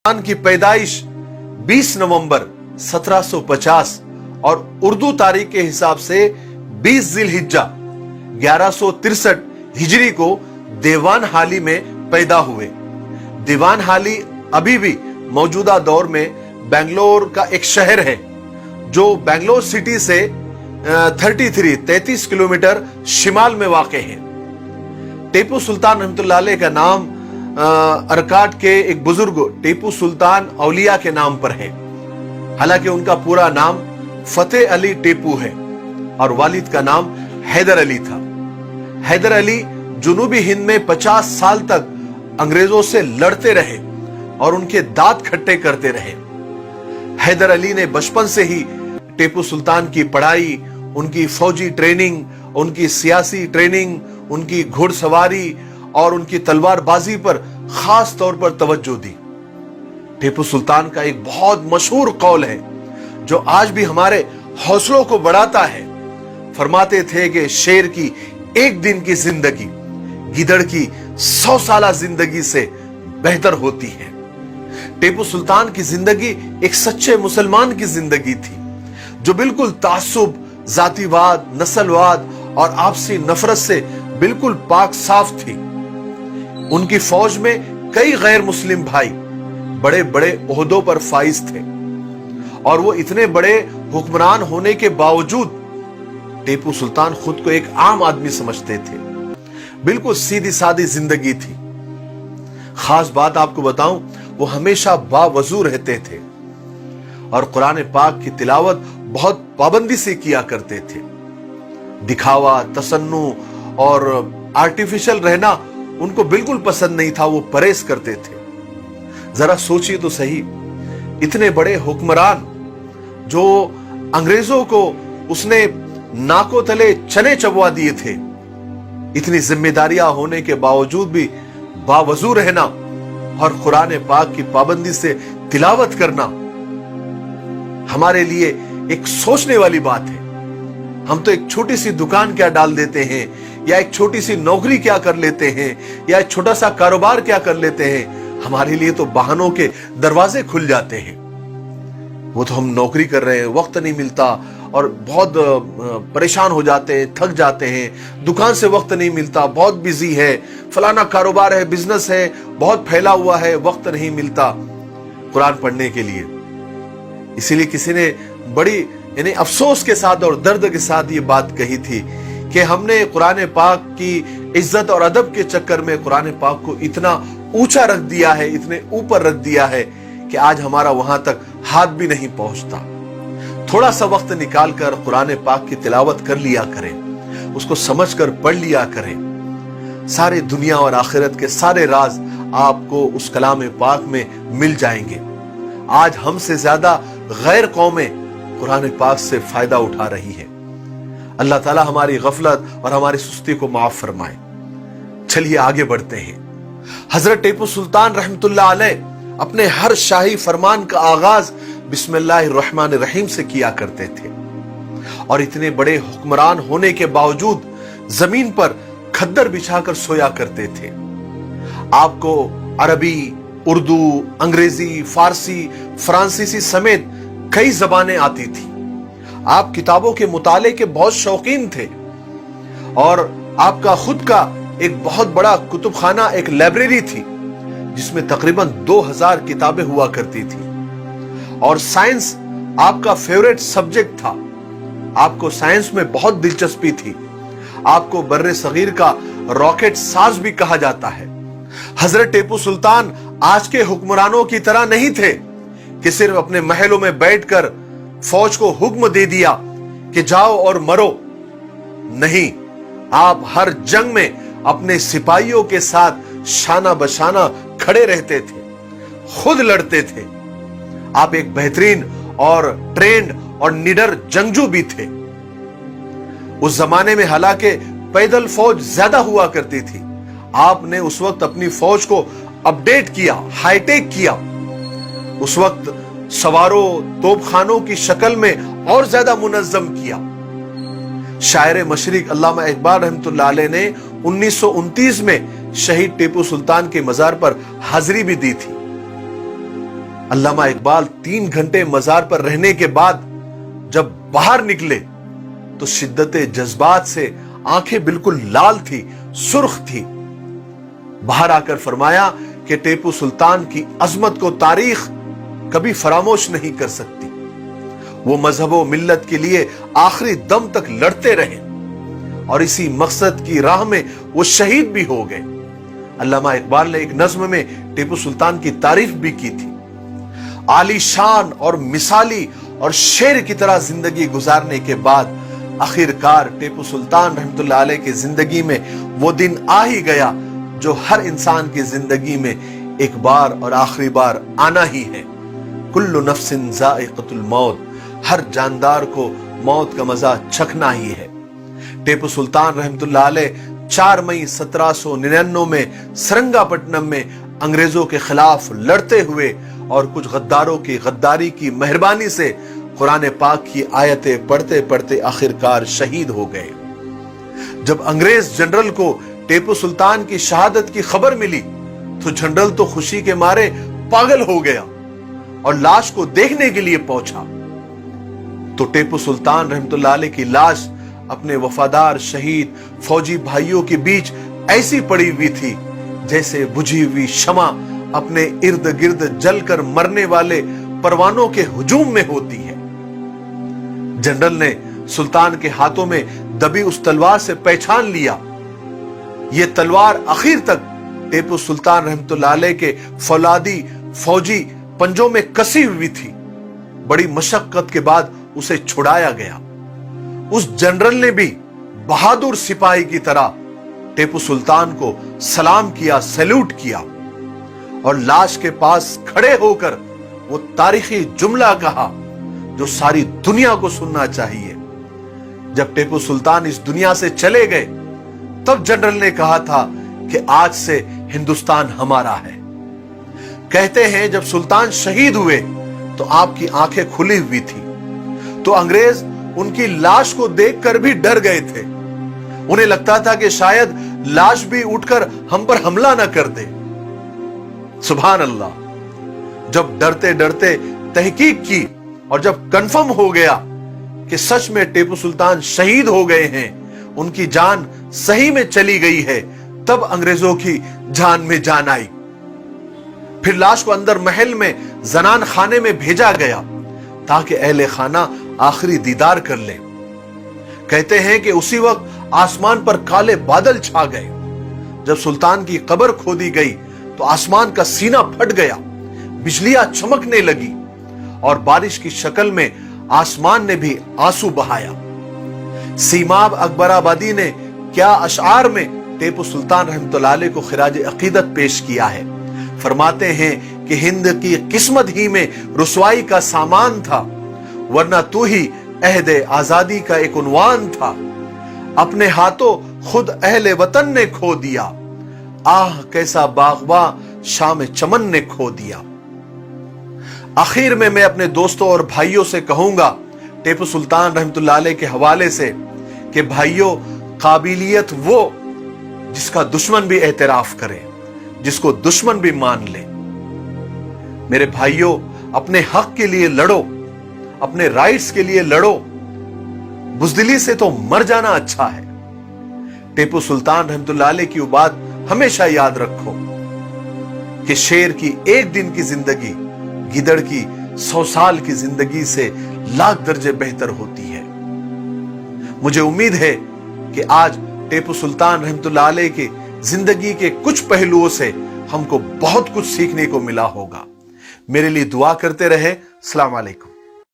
की पैदाइश 20 नवंबर 1750 और उर्दू तारीख के हिसाब से 20 जिलहिज्जा 1163 हिजरी को देवान हाली में पैदा हुए। दीवान हाली अभी भी मौजूदा दौर में बेंगलोर का एक शहर है जो बेंगलोर सिटी से 33 किलोमीटर शिमाल में वाक़ है। टीपू सुल्तान रहमतुल्लाह अलैह का नाम अरकाट के एक बुजुर्ग टीपू सुल्तान औलिया के नाम पर है। हालांकि उनका पूरा नाम फतेह अली टीपू है और वालिद का नाम हैदर अली था। हैदर अली जुनूबी हिंद में 50 साल तक अंग्रेजों से लड़ते रहे और उनके दांत खट्टे करते रहे। हैदर अली ने बचपन से ही टीपू सुल्तान की पढ़ाई, उनकी फौजी ट्रेनिंग, उनकी सियासी ट्रेनिंग, उनकी घुड़सवारी और उनकी तलवारबाजी पर खास तौर पर तवज्जो दी। टीपू सुल्तान का एक बहुत मशहूर कौल है जो आज भी हमारे हौसलों को बढ़ाता है। फरमाते थे कि शेर की एक दिन की जिंदगी गिदड़ की 100 साला जिंदगी से बेहतर होती है। टीपू सुल्तान की जिंदगी एक सच्चे मुसलमान की जिंदगी थी जो बिल्कुल तासुब, जातिवाद, नस्लवाद और आपसी नफरत से बिल्कुल पाक साफ थी। उनकी फौज में कई गैर मुस्लिम भाई बड़े बड़े ओहदों पर फाइज थे और वो इतने बड़े हुक्मरान होने के बावजूद टीपू सुल्तान खुद को एक आम आदमी समझते थे। बिल्कुल सीधी सादी जिंदगी थी। खास बात आपको बताऊं, वो हमेशा बावजू रहते थे और कुरान पाक की तिलावत बहुत पाबंदी से किया करते थे। दिखावा, तसन्नु और आर्टिफिशियल रहना उनको बिल्कुल पसंद नहीं था। वो परहेज करते थे। जरा सोचिए तो सही, इतने बड़े हुक्मरान जो अंग्रेजों को उसने नाकों तले चने चबवा दिए थे, इतनी जिम्मेदारियां होने के बावजूद भी बावजू रहना और कुरान पाक की पाबंदी से तिलावत करना हमारे लिए एक सोचने वाली बात है। हम तो एक छोटी सी दुकान क्या डाल देते हैं, या एक छोटी सी नौकरी क्या कर लेते हैं, या एक छोटा सा कारोबार क्या कर लेते हैं, हमारे लिए तो बहानों के दरवाजे खुल जाते हैं। वो तो हम नौकरी कर रहे हैं, वक्त नहीं मिलता और बहुत परेशान हो जाते हैं, थक जाते हैं, दुकान से वक्त नहीं मिलता, बहुत बिजी है, फलाना कारोबार है, बिजनेस है, बहुत फैला हुआ है, वक्त नहीं मिलता कुरान पढ़ने के लिए। इसीलिए किसी ने बड़ी यानी अफसोस के साथ और दर्द के साथ ये बात कही थी कि हमने कुरान पाक की इज्जत और अदब के चक्कर में कुरान पाक को इतना ऊंचा रख दिया है, इतने ऊपर रख दिया है कि आज हमारा वहां तक हाथ भी नहीं पहुंचता। थोड़ा सा वक्त निकालकर कुरान पाक की तिलावत कर लिया करें, उसको समझकर पढ़ लिया करें। सारे दुनिया और आखिरत के सारे राज आपको उस कलाम पाक में मिल जाएंगे। आज हमसे ज्यादा गैर कौमें कुरान पाक से फायदा उठा रही है। अल्लाह ताला हमारी गफलत और हमारी सुस्ती को माफ फरमाए। चलिए आगे बढ़ते हैं। हजरत टीपू सुल्तान रहमतुल्लाह अलैह अपने हर शाही फरमान का आगाज बिस्मिल्लाहिर्रहमानिर्रहीम से किया करते थे और इतने बड़े हुक्मरान होने के बावजूद जमीन पर खद्दर बिछाकर सोया करते थे। आपको अरबी, उर्दू, अंग्रेजी, फारसी, फ्रांसीसी समेत कई जबानें आती थी। आप किताबों के मुताले के बहुत शौकीन थे और आपका खुद का एक बहुत बड़ा कुतुबखाना, एक लाइब्रेरी थी जिसमें तकरीबन 2000 किताबें हुआ करती थी। और साइंस आपका फेवरेट सब्जेक्ट था। आपको साइंस में बहुत दिलचस्पी थी। आपको बर्रे सगीर का रॉकेट साज भी कहा जाता है। हजरत टीपू सुल्तान आज के हुक्मरानों की तरह नहीं थे कि सिर्फ अपने महलों में बैठकर फौज को हुक्म दे दिया कि जाओ और मरो। नहीं, आप हर जंग में अपने सिपाहियों के साथ शाना बशाना खड़े रहते थे, खुद लड़ते थे। आप एक बेहतरीन और ट्रेंड और निडर जंगजू भी थे। उस जमाने में हालांकि पैदल फौज ज्यादा हुआ करती थी, आपने उस वक्त अपनी फौज को अपडेट किया, हाईटेक किया। उस वक्त सवारों, तोपखानों की शक्ल में और ज्यादा मुनज्जम किया। शायर मशरिक अल्लामा इकबाल रहमतुल्लाह अलैह ने 1929 में शहीद टीपू सुल्तान के मजार पर हाजिरी भी दी थी। अल्लामा इकबाल 3 घंटे मजार पर रहने के बाद जब बाहर निकले तो शिद्दत जज्बात से आंखें बिल्कुल लाल थी, सुर्ख थी। बाहर आकर फरमाया कि टीपू सुल्तान की अजमत को तारीख कभी फरामोश नहीं कर सकती। वो मजहब व मिल्लत के लिए आखिरी दम तक लड़ते रहे और इसी मकसद की राह में वो शहीद भी हो गए। अल्लामा इकबाल ने एक नज्म में टीपू सुल्तान की तारीफ भी की थी। आलीशान और मिसाली और शेर की तरह जिंदगी गुजारने के बाद आखिरकार टीपू सुल्तान रहमतुल्लाह अलैह की जिंदगी में वो दिन आ ही गया जो हर इंसान की जिंदगी में एक बार और आखिरी बार आना ही है। कुल्लु नफ्सिन ज़ाइक़तुल मौत, हर जानदार को मौत का मजा चखना ही है। टीपू सुल्तान रहमतुल्लाह अलैह 4 मई 1799 में सरंगापट्टनम में अंग्रेजों के खिलाफ लड़ते हुए और कुछ गद्दारों की गद्दारी की मेहरबानी से कुरान पाक की आयतें पढ़ते पढ़ते आखिरकार शहीद हो गए। जब अंग्रेज जनरल को टीपू सुल्तान की शहादत की खबर मिली तो जनरल तो खुशी के मारे पागल हो गया और लाश को देखने के लिए पहुंचा तो टीपू सुल्तान रहमतुल्लाह अलैह की लाश अपने वफादार शहीद फौजी भाइयों के बीच ऐसी पड़ी हुई थी जैसे बुझी हुई शमा अपने इर्द गिर्द जलकर मरने वाले परवानों के हुजूम में होती है। जनरल ने सुल्तान के हाथों में दबी उस तलवार से पहचान लिया। यह तलवार आखिर तक टीपू सुल्तान रहमतुल्लाह अलैह के फौलादी फौजी पंजों में कसी हुई थी। बड़ी मशक्कत के बाद उसे छुड़ाया गया। उस जनरल ने भी बहादुर सिपाही की तरह टीपू सुल्तान को सलाम किया, सैल्यूट किया और लाश के पास खड़े होकर वो तारीखी जुमला कहा जो सारी दुनिया को सुनना चाहिए। जब टीपू सुल्तान इस दुनिया से चले गए तब जनरल ने कहा था कि आज से हिंदुस्तान हमारा है। कहते हैं जब सुल्तान शहीद हुए तो आपकी आंखें खुली हुई थी तो अंग्रेज उनकी लाश को देखकर भी डर गए थे। उन्हें लगता था कि शायद लाश भी उठकर हम पर हमला न कर दे। सुभान अल्लाह। जब डरते डरते तहकीक की और जब कंफर्म हो गया कि सच में टीपू सुल्तान शहीद हो गए हैं, उनकी जान सही में चली गई है, तब अंग्रेजों की जान में जान आई। फिर लाश को अंदर महल में जनान खाने में भेजा गया ताकि अहले खाना आखिरी दीदार कर ले। कहते हैं कि उसी वक्त आसमान पर काले बादल छा गए। जब सुल्तान की कब्र खोदी गई तो आसमान का सीना फट गया, बिजलियां चमकने लगी और बारिश की शक्ल में आसमान ने भी आंसू बहाया। सीमाब अकबराबादी ने क्या अशआर में टीपू सुल्तान रहमतुल्लाह अलैह को खिराज अकीदत पेश किया है। फरमाते हैं कि हिंद की किस्मत ही में रुसवाई का सामान था, वरना तू ही अहदे आजादी का एक उन्वान था। अपने हाथों खुद अहले वतन ने खो दिया, आह कैसा बागबा शाम चमन ने खो दिया। आखिर में मैं अपने दोस्तों और भाइयों से कहूंगा टीपू सुल्तान रहमतुल्लाह अलैह के हवाले से कि भाइयों, काबिलियत वो जिसका दुश्मन भी एतराफ करे, जिसको दुश्मन भी मान ले। मेरे भाइयों, अपने हक के लिए लड़ो, अपने राइट्स के लिए लड़ो। बुज़दिली से तो मर जाना अच्छा है। टीपू सुल्तान रहमतुल्लाह अलैह की वो बात हमेशा याद रखो कि शेर की एक दिन की जिंदगी गिदड़ की 100 साल की जिंदगी से लाख दर्जे बेहतर होती है। मुझे उम्मीद है कि आज टीपू सुल्तान रहमतुल्लाह अलैह की जिंदगी के कुछ पहलुओं से हमको बहुत कुछ सीखने को मिला होगा। मेरे लिए दुआ करते रहे। अस्सलाम वालेकुम।